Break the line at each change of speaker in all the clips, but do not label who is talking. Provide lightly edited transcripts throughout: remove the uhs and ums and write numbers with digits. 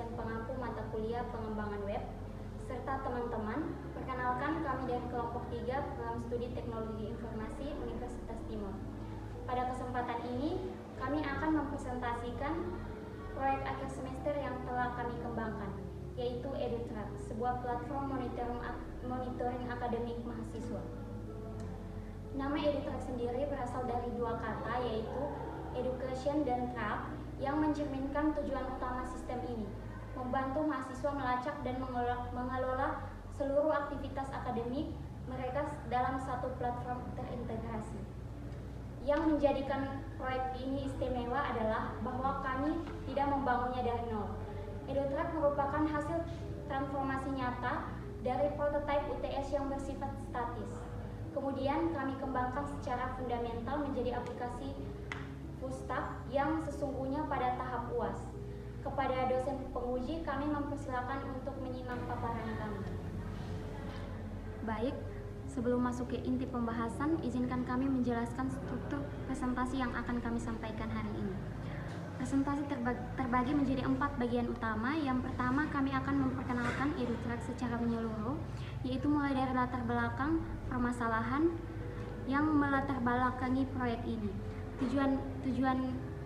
dosen pengampu mata kuliah pengembangan web, serta teman-teman. Perkenalkan, kami dari kelompok 3 program studi Teknologi Informasi Universitas Timur. Pada kesempatan ini, kami akan mempresentasikan proyek akhir semester yang telah kami kembangkan, yaitu EduTrack, sebuah platform monitoring akademik mahasiswa. Nama EduTrack sendiri berasal dari dua kata, yaitu education dan track, yang mencerminkan tujuan utama sistem ini, membantu mahasiswa melacak dan mengelola seluruh aktivitas akademik mereka dalam satu platform terintegrasi. Yang menjadikan proyek ini istimewa adalah bahwa kami tidak membangunnya dari nol. EduTrack merupakan hasil transformasi nyata dari prototipe UTS yang bersifat statis. Kemudian kami kembangkan secara fundamental menjadi aplikasi full stack yang sesungguhnya pada tahap UAS. Kepada dosen penguji, kami mempersilakan untuk menyimak paparan kami. Baik, sebelum masuk ke inti pembahasan, izinkan kami menjelaskan struktur presentasi yang akan kami sampaikan hari ini. Presentasi terbagi menjadi 4 bagian utama. Yang pertama, kami akan memperkenalkan EduTrack secara menyeluruh, yaitu mulai dari latar belakang permasalahan yang melatar belakangi proyek ini, tujuan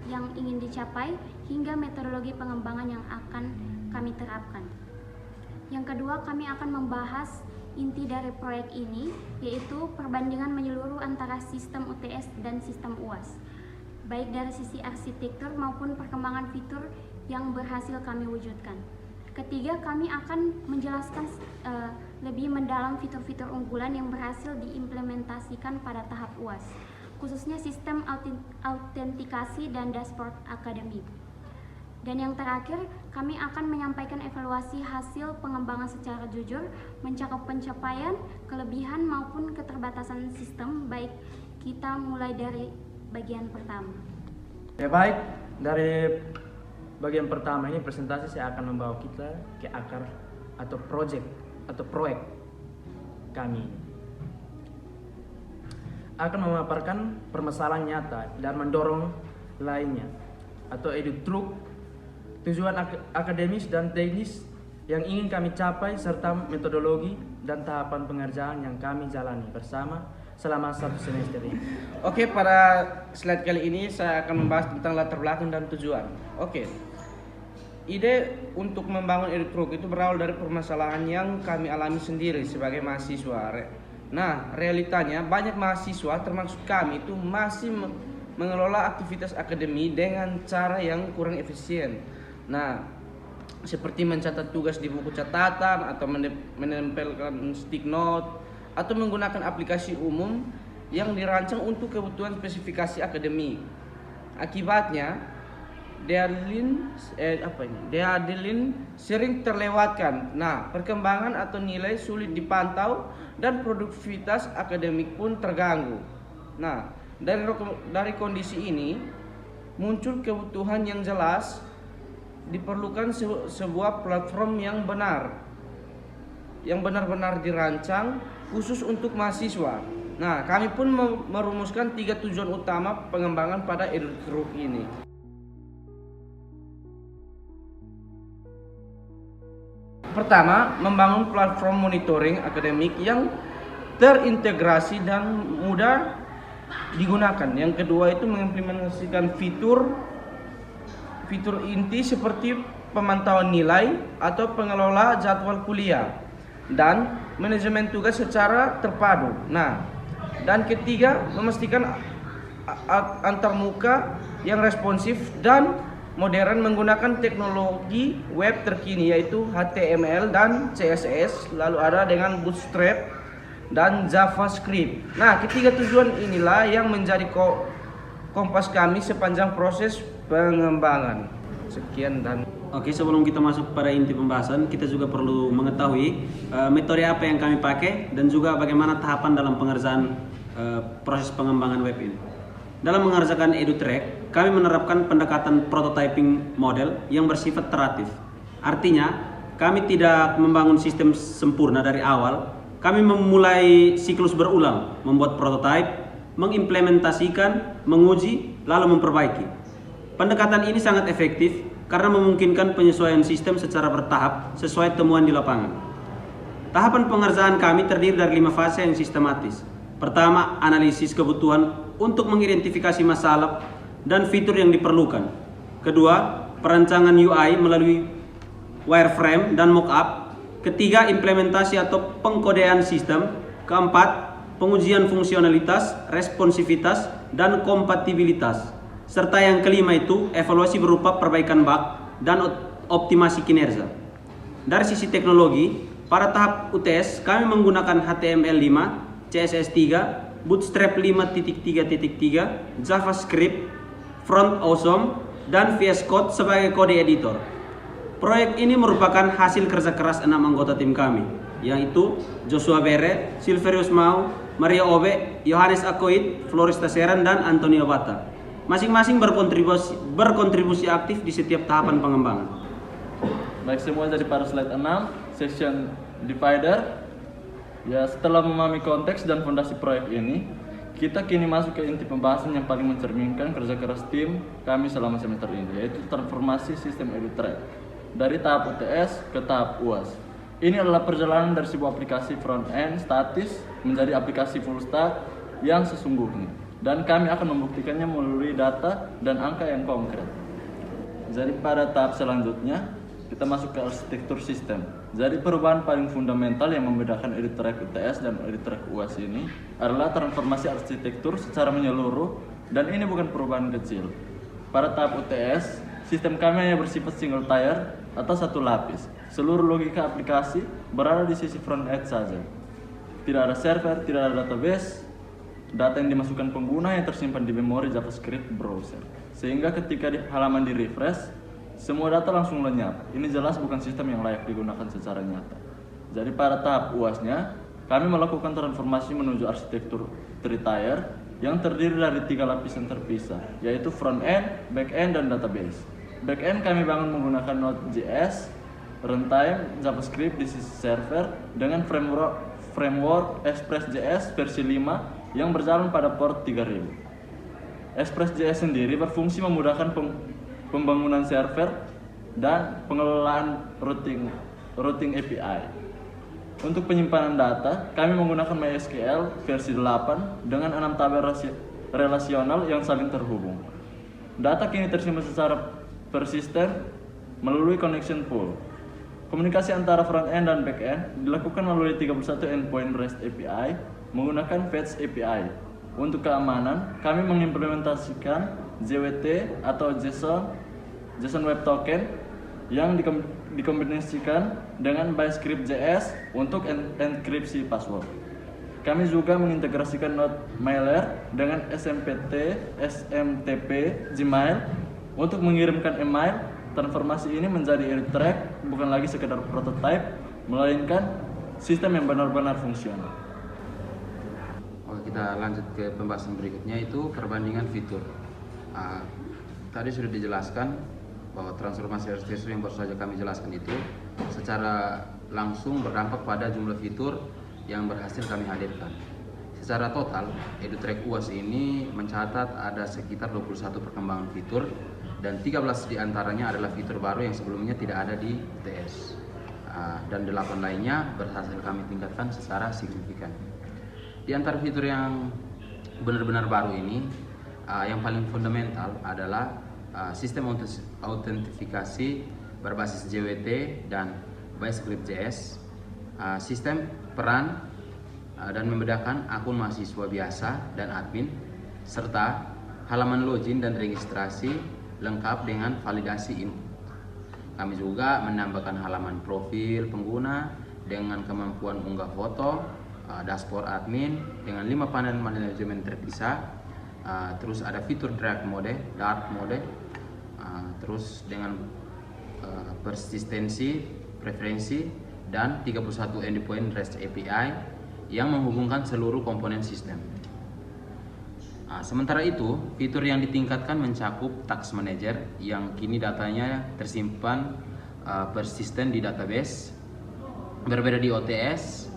yang ingin dicapai, hingga metodologi pengembangan yang akan kami terapkan. Yang kedua, kami akan membahas inti dari proyek ini, yaitu perbandingan menyeluruh antara sistem UTS dan sistem UAS, baik dari sisi arsitektur maupun perkembangan fitur yang berhasil kami wujudkan. Ketiga, kami akan menjelaskan lebih mendalam fitur-fitur unggulan yang berhasil diimplementasikan pada tahap UAS, khususnya sistem autentikasi dan dashboard akademik. Dan yang terakhir, kami akan menyampaikan evaluasi hasil pengembangan secara jujur, mencakup pencapaian, kelebihan maupun keterbatasan sistem, baik kita mulai dari bagian pertama.
Ya baik, dari bagian pertama ini presentasi saya akan membawa kita ke akar atau proyek kami. Akan memaparkan permasalahan nyata dan mendorong lainnya atau EduTrack, tujuan akademis dan teknis yang ingin kami capai, serta metodologi dan tahapan pengerjaan yang kami jalani bersama selama 1 semester ini.
Oke, pada slide kali ini saya akan membahas tentang latar belakang dan tujuan. Oke, ide untuk membangun EduTrack itu berawal dari permasalahan yang kami alami sendiri sebagai mahasiswa. Nah, realitanya banyak mahasiswa termasuk kami itu masih mengelola aktivitas akademi dengan cara yang kurang efisien. Nah, seperti mencatat tugas di buku catatan atau menempelkan stick note atau menggunakan aplikasi umum yang dirancang untuk kebutuhan spesifikasi akademik. Akibatnya, deadline sering terlewatkan. Nah, perkembangan atau nilai sulit dipantau dan produktivitas akademik pun terganggu. Nah, dari kondisi ini muncul kebutuhan yang jelas, diperlukan sebuah platform yang benar-benar dirancang khusus untuk mahasiswa. Nah, kami pun merumuskan 3 tujuan utama pengembangan pada EduTrack ini. Pertama, membangun platform monitoring akademik yang terintegrasi dan mudah digunakan. Yang kedua itu mengimplementasikan fitur inti seperti pemantauan nilai atau pengelola jadwal kuliah dan manajemen tugas secara terpadu. Nah, dan ketiga, memastikan antarmuka yang responsif dan modern menggunakan teknologi web terkini, yaitu HTML dan CSS, lalu ada dengan Bootstrap dan JavaScript. Nah, ketiga tujuan inilah yang menjadi kompas kami sepanjang proses pengembangan. Sekian dan
Oke, sebelum kita masuk pada inti pembahasan, kita juga perlu mengetahui metode apa yang kami pakai dan juga bagaimana tahapan dalam pengerjaan proses pengembangan web ini. Dalam mengerjakan EduTrack, kami menerapkan pendekatan prototyping model yang bersifat iteratif. Artinya, kami tidak membangun sistem sempurna dari awal. Kami memulai siklus berulang, membuat prototype, mengimplementasikan, menguji, lalu memperbaiki. Pendekatan ini sangat efektif karena memungkinkan penyesuaian sistem secara bertahap sesuai temuan di lapangan. Tahapan pengerjaan kami terdiri dari 5 fase yang sistematis. Pertama, analisis kebutuhan untuk mengidentifikasi masalah dan fitur yang diperlukan. Kedua, perancangan UI melalui wireframe dan mockup. Ketiga, implementasi atau pengkodean sistem. Keempat, pengujian fungsionalitas, responsivitas, dan kompatibilitas. Serta yang kelima itu evaluasi berupa perbaikan bug dan optimasi kinerja. Dari sisi teknologi, pada tahap UTS kami menggunakan HTML5, CSS3, Bootstrap 5.3.3, JavaScript, Front Awesome, dan VS Code sebagai kode editor. Proyek ini merupakan hasil kerja keras 6 anggota tim kami, yaitu Joshua Bere, Silverius Mau, Maria Obe, Yohanes Akoid, Floris Taseran, dan Antonio Bata. Masing-masing berkontribusi aktif di setiap tahapan pengembangan.
Baik, semua jadi pada slide 6, section divider. Ya, setelah memahami konteks dan fondasi proyek ini, kita kini masuk ke inti pembahasan yang paling mencerminkan kerja keras tim kami selama semester ini, yaitu transformasi sistem EduTrack dari tahap UTS ke tahap UAS. Ini adalah perjalanan dari sebuah aplikasi front-end statis menjadi aplikasi full stack yang sesungguhnya. Dan kami akan membuktikannya melalui data dan angka yang konkret. Jadi pada tahap selanjutnya, kita masuk ke arsitektur sistem. Jadi perubahan paling fundamental yang membedakan EduTrack UTS dan EduTrack UAS ini adalah transformasi arsitektur secara menyeluruh, dan ini bukan perubahan kecil. Pada tahap UTS, sistem kami hanya bersifat single tier atau satu lapis. Seluruh logika aplikasi berada di sisi front end saja. Tidak ada server, tidak ada database. Data yang dimasukkan pengguna yang tersimpan di memori JavaScript browser. Sehingga ketika halaman di refresh, semua data langsung lenyap. Ini jelas bukan sistem yang layak digunakan secara nyata. Jadi pada tahap UAS-nya, kami melakukan transformasi menuju arsitektur three-tier yang terdiri dari 3 lapisan terpisah, yaitu front-end, back-end, dan database. Back-end kami bangun menggunakan Node.js, runtime, JavaScript di sisi server, dengan framework Express.js versi 5 yang berjalan pada port 3000. Express.js sendiri berfungsi memudahkan pembangunan server dan pengelolaan routing API. Untuk penyimpanan data, kami menggunakan MySQL versi 8 dengan 6 tabel relasional yang saling terhubung. Data kini tersimpan secara persisten melalui connection pool. Komunikasi antara front-end dan back-end dilakukan melalui 31 endpoint REST API menggunakan Fetch API. Untuk keamanan, kami mengimplementasikan JWT atau JSON Web Token yang dikombinasikan dengan ByScript.js untuk enkripsi password. Kami juga mengintegrasikan Node Mailer dengan SMTP Gmail untuk mengirimkan email. Transformasi ini menjadi EduTrack bukan lagi sekedar prototype, melainkan sistem yang benar-benar fungsional.
Oke, kita lanjut ke pembahasan berikutnya, itu perbandingan fitur. Tadi sudah dijelaskan bahwa transformasi arsitektur yang baru saja kami jelaskan itu secara langsung berdampak pada jumlah fitur yang berhasil kami hadirkan. Secara total, EduTrack UAS ini mencatat ada sekitar 21 perkembangan fitur, dan 13 diantaranya adalah fitur baru yang sebelumnya tidak ada di UTS, dan 8 lainnya berhasil kami tingkatkan secara signifikan. Di antara fitur yang benar-benar baru ini, yang paling fundamental adalah sistem autentifikasi berbasis JWT dan ByScript.js, sistem peran dan membedakan akun mahasiswa biasa dan admin, serta halaman login dan registrasi lengkap dengan validasi input. Kami juga menambahkan halaman profil pengguna dengan kemampuan unggah foto, dashboard admin dengan 5 panel manajemen terpisah, terus ada fitur dark mode, terus dengan persistensi, preferensi, dan 31 endpoint REST API yang menghubungkan seluruh komponen sistem. Sementara itu, fitur yang ditingkatkan mencakup Task Manager yang kini datanya tersimpan persisten di database, berbeda di OTS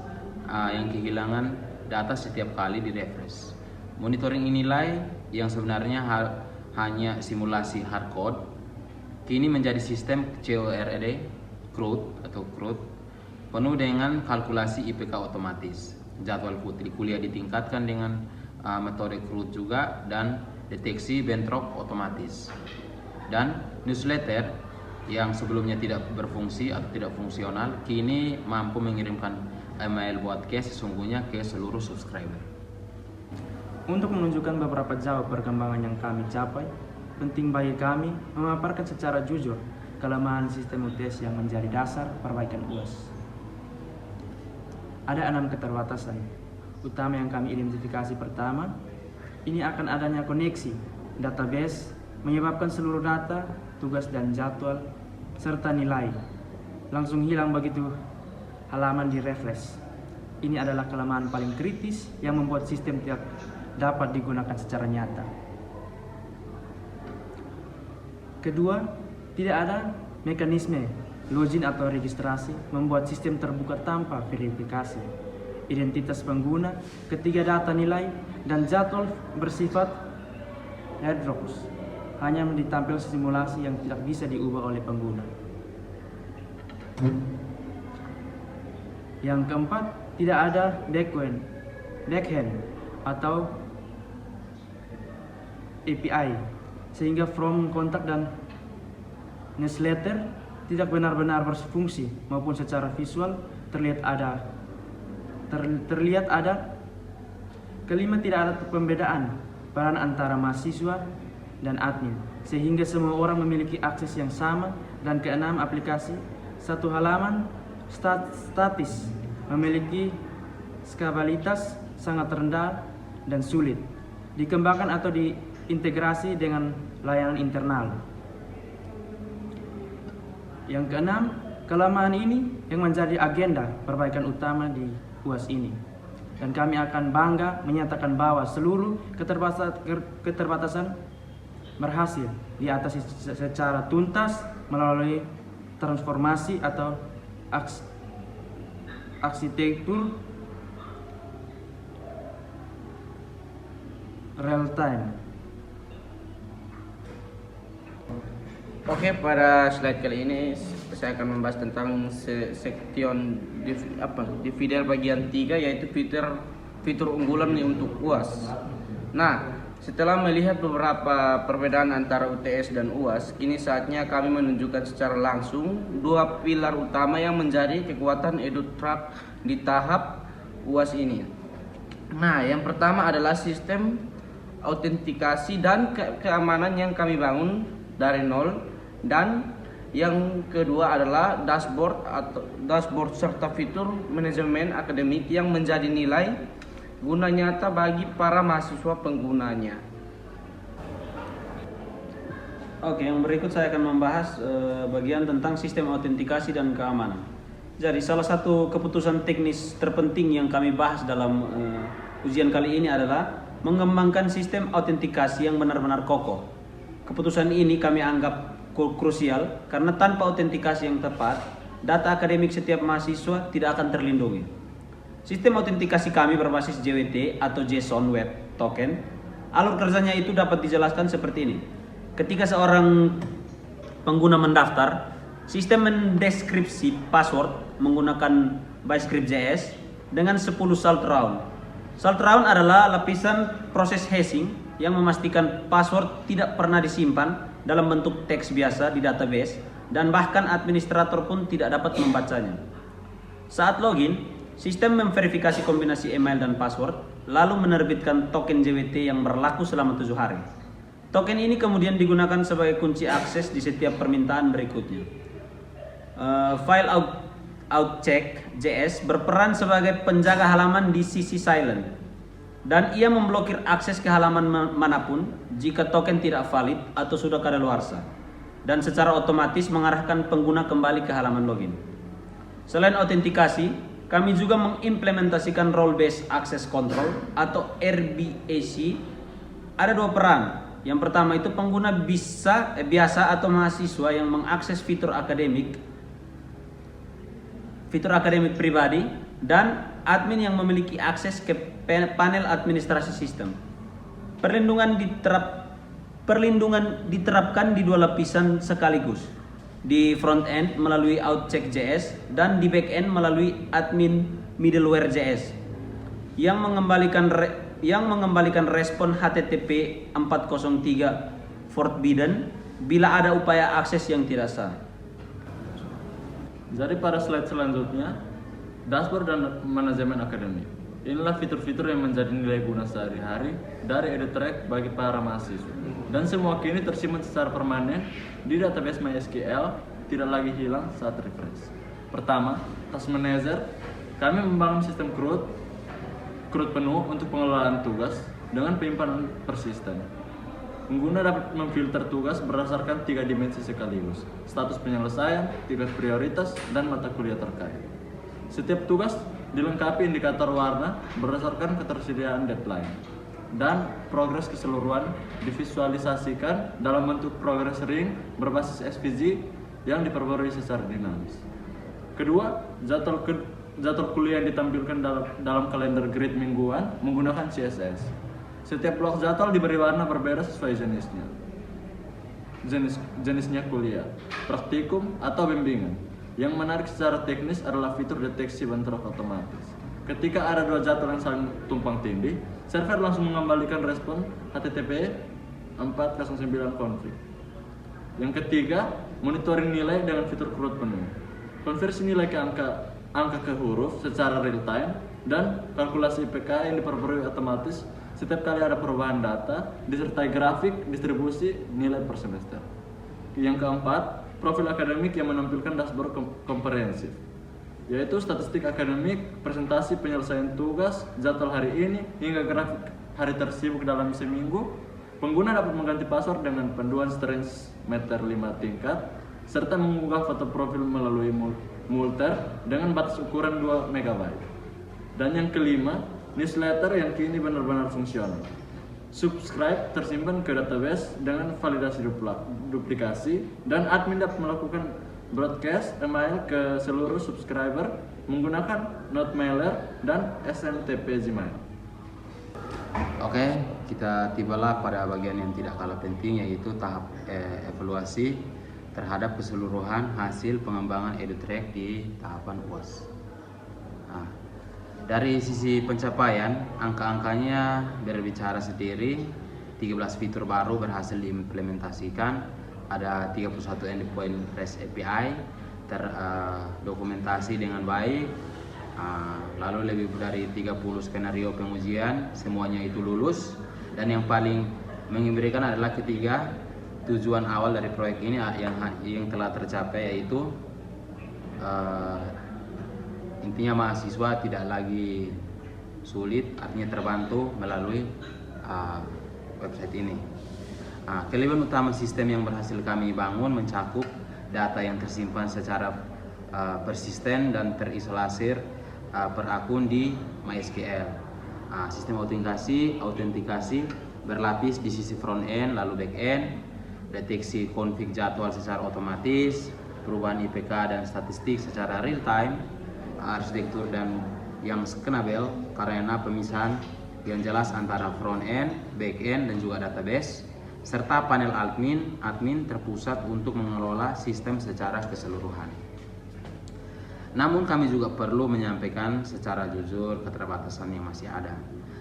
yang kehilangan data setiap kali di refresh. Monitoring nilai yang sebenarnya hanya simulasi hardcode kini menjadi sistem CORED, CRUD, penuh dengan kalkulasi IPK otomatis. Jadwal kuliah ditingkatkan dengan metode CRUD juga, dan deteksi bentrok otomatis. Dan newsletter yang sebelumnya tidak berfungsi atau tidak fungsional, kini mampu mengirimkan email broadcast sesungguhnya ke seluruh subscriber.
Untuk menunjukkan beberapa jauh perkembangan yang kami capai, penting bagi kami memaparkan secara jujur kelemahan sistem UTS yang menjadi dasar perbaikan UAS. Ada 6 keterbatasan utama yang kami identifikasi. Pertama, ini akan adanya koneksi database menyebabkan seluruh data, tugas dan jadwal serta nilai langsung hilang begitu halaman direfresh. Ini adalah kelemahan paling kritis yang membuat sistem tidak dapat digunakan secara nyata. Kedua, tidak ada mekanisme login atau registrasi, membuat sistem terbuka tanpa verifikasi identitas pengguna. Ketiga, data nilai dan jadwal bersifat heterogeneous, hanya ditampil simulasi yang tidak bisa diubah oleh pengguna. Yang keempat, tidak ada backhand atau API, sehingga form kontak dan newsletter tidak benar-benar berfungsi, maupun secara visual terlihat ada. Kelima, tidak ada pembedaan peran antara mahasiswa dan admin, sehingga semua orang memiliki akses yang sama. Dan keenam, aplikasi satu halaman statis memiliki skalabilitas sangat rendah dan sulit dikembangkan atau diintegrasi dengan layanan internal. Yang keenam, kelemahan ini yang menjadi agenda perbaikan utama di UAS ini. Dan kami akan bangga menyatakan bahwa seluruh keterbatasan berhasil diatasi secara tuntas melalui transformasi atau arsitektur real time.
Oke, pada slide kali ini saya akan membahas tentang section divider bagian 3, yaitu fitur unggulan untuk UAS. Nah, setelah melihat beberapa perbedaan antara UTS dan UAS, kini saatnya kami menunjukkan secara langsung 2 pilar utama yang menjadi kekuatan EduTrack di tahap UAS ini. Nah, yang pertama adalah sistem autentikasi dan keamanan yang kami bangun dari nol, dan yang kedua adalah dashboard serta fitur manajemen akademik yang menjadi nilai guna nyata bagi para mahasiswa penggunanya.
Oke, yang berikut saya akan membahas bagian tentang sistem autentikasi dan keamanan. Jadi salah satu keputusan teknis terpenting yang kami bahas dalam ujian kali ini adalah mengembangkan sistem autentikasi yang benar-benar kokoh. Keputusan ini kami anggap krusial karena tanpa autentikasi yang tepat, data akademik setiap mahasiswa tidak akan terlindungi. Sistem autentikasi kami berbasis JWT atau JSON Web Token. Alur kerjanya itu dapat dijelaskan seperti ini. Ketika seorang pengguna mendaftar, sistem mendeskripsi password menggunakan ByteScript.js dengan 10 salt round. Salt round adalah lapisan proses hashing yang memastikan password tidak pernah disimpan dalam bentuk teks biasa di database, dan bahkan administrator pun tidak dapat membacanya. Saat login, sistem memverifikasi kombinasi email dan password, lalu menerbitkan token JWT yang berlaku selama 7 hari. Token ini kemudian digunakan sebagai kunci akses di setiap permintaan berikutnya. File outcheck.js berperan sebagai penjaga halaman di sisi silent, dan ia memblokir akses ke halaman manapun jika token tidak valid atau sudah kadaluarsa, dan secara otomatis mengarahkan pengguna kembali ke halaman login. Selain autentikasi, kami juga mengimplementasikan Role Based Access Control atau RBAC. Ada 2 peran. Yang pertama itu pengguna biasa atau mahasiswa yang mengakses fitur akademik pribadi, dan admin yang memiliki akses ke panel administrasi sistem. Perlindungan Perlindungan diterapkan di 2 lapisan sekaligus. Di front end melalui Outcheck.js dan di back end melalui admin middleware.js yang mengembalikan respon HTTP 403 forbidden bila ada upaya akses yang tidak sah.
Jadi pada slide selanjutnya, dashboard dan manajemen akademik. Inilah fitur-fitur yang menjadi nilai guna sehari-hari dari EduTrack bagi para mahasiswa. Dan semua kini tersimpan secara permanen di database MySQL, tidak lagi hilang saat refresh. Pertama, Task Manager. Kami membangun sistem CRUD penuh untuk pengelolaan tugas dengan penyimpanan persisten. Pengguna dapat memfilter tugas berdasarkan 3 dimensi sekaligus: status penyelesaian, tingkat prioritas, dan mata kuliah terkait. Setiap tugas dilengkapi indikator warna berdasarkan ketersediaan deadline, dan progres keseluruhan divisualisasikan dalam bentuk progress ring berbasis SVG yang diperbarui secara dinamis. Kedua, jadwal kuliah ditampilkan dalam kalender grid mingguan menggunakan CSS. Setiap blok jadwal diberi warna berbeda sesuai jenisnya kuliah, praktikum, atau bimbingan. Yang menarik secara teknis adalah fitur deteksi bentrok otomatis. Ketika ada 2 jadwal yang saling tumpang tindih, server langsung mengembalikan respon HTTP 409 konflik. Yang ketiga, monitoring nilai dengan fitur CRUD penuh. Konversi nilai ke angka ke huruf secara real time, dan kalkulasi IPK yang diperbarui otomatis setiap kali ada perubahan data, disertai grafik distribusi nilai per semester. Yang keempat, profil akademik yang menampilkan dashboard komprehensif, yaitu statistik akademik, presentasi penyelesaian tugas, jadwal hari ini, hingga grafik hari tersibuk dalam seminggu. Pengguna dapat mengganti password dengan panduan strange meter 5 tingkat, serta mengunggah foto profil melalui Multer dengan batas ukuran 2 MB. Dan yang kelima, newsletter yang kini benar-benar fungsional. Subscribe tersimpan ke database dengan validasi duplikasi, dan admin dapat melakukan broadcast email ke seluruh subscriber menggunakan NoteMailer dan SMTP Gmail.
Oke, kita tibalah pada bagian yang tidak kalah penting, yaitu tahap evaluasi terhadap keseluruhan hasil pengembangan EduTrack di tahapan UAS. Nah, dari sisi pencapaian, angka-angkanya berbicara sendiri. 13 fitur baru berhasil diimplementasikan, ada 31 endpoint REST API terdokumentasi dengan baik, lalu lebih dari 30 skenario pengujian, semuanya itu lulus. Dan yang paling mengembirakan adalah ketiga, tujuan awal dari proyek ini yang telah tercapai, yaitu intinya mahasiswa tidak lagi sulit, artinya terbantu melalui website ini. Kelebihan utama sistem yang berhasil kami bangun mencakup data yang tersimpan secara persisten dan terisolasir per akun di MySQL. Sistem autentikasi berlapis di sisi front end lalu back end, deteksi config jadwal secara otomatis, perubahan IPK dan statistik secara real time, arsitektur dan yang skenabel karena pemisahan yang jelas antara front end, back end, dan juga database, serta panel admin terpusat untuk mengelola sistem secara keseluruhan. Namun kami juga perlu menyampaikan secara jujur keterbatasan yang masih ada.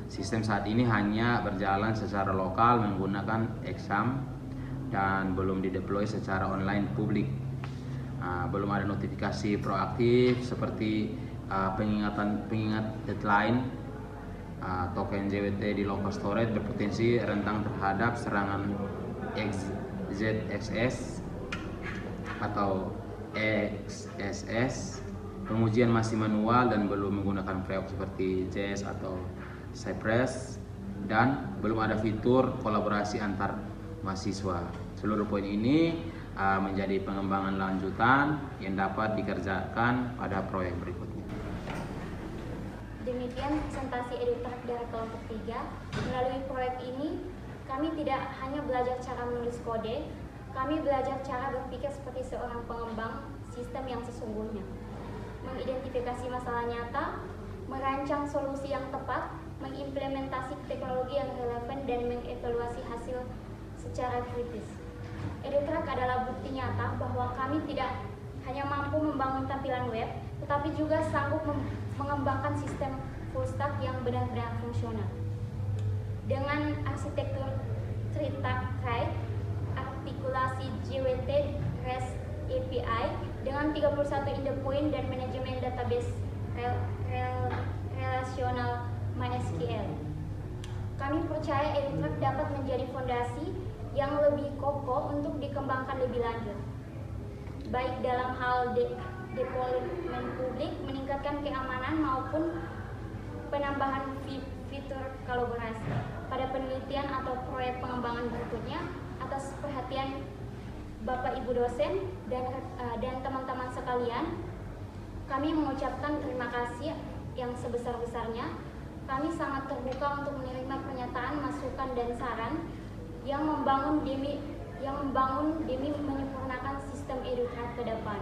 Sistem saat ini hanya berjalan secara lokal menggunakan exam dan belum dideploy secara online publik. Belum ada notifikasi proaktif seperti pengingat deadline. Token JWT di local storage berpotensi rentan terhadap serangan ZXS atau XSS. Pengujian masih manual dan belum menggunakan framework seperti JS atau Cypress, dan belum ada fitur kolaborasi antar mahasiswa. Seluruh poin ini menjadi pengembangan lanjutan yang dapat dikerjakan pada proyek berikutnya.
Demikian presentasi EduTrack dari kelompok 3. Melalui proyek ini, kami tidak hanya belajar cara menulis kode, kami belajar cara berpikir seperti seorang pengembang sistem yang sesungguhnya, mengidentifikasi masalah nyata, merancang solusi yang tepat, mengimplementasi teknologi yang relevan, dan mengevaluasi hasil secara kritis. EduTrack adalah bukti nyata bahwa kami tidak hanya mampu membangun tampilan web, tetapi juga sanggup mengembangkan sistem full stack yang benar-benar fungsional. Dengan arsitektur tripartite, artikulasi JWT REST API dengan 31 endpoint dan manajemen database relasional MySQL. Kami percaya EduTrack dapat menjadi fondasi yang lebih kokoh untuk dikembangkan lebih lanjut, baik dalam hal deployment publik, meningkatkan keamanan maupun penambahan fitur kolaborasi. Pada penelitian atau proyek pengembangan berikutnya, atas perhatian Bapak Ibu dosen dan teman-teman sekalian, kami mengucapkan terima kasih yang sebesar-besarnya. Kami sangat terbuka untuk menerima pernyataan, masukan, dan saran yang membangun demi menyempurnakan sistem EduTrack ke depan.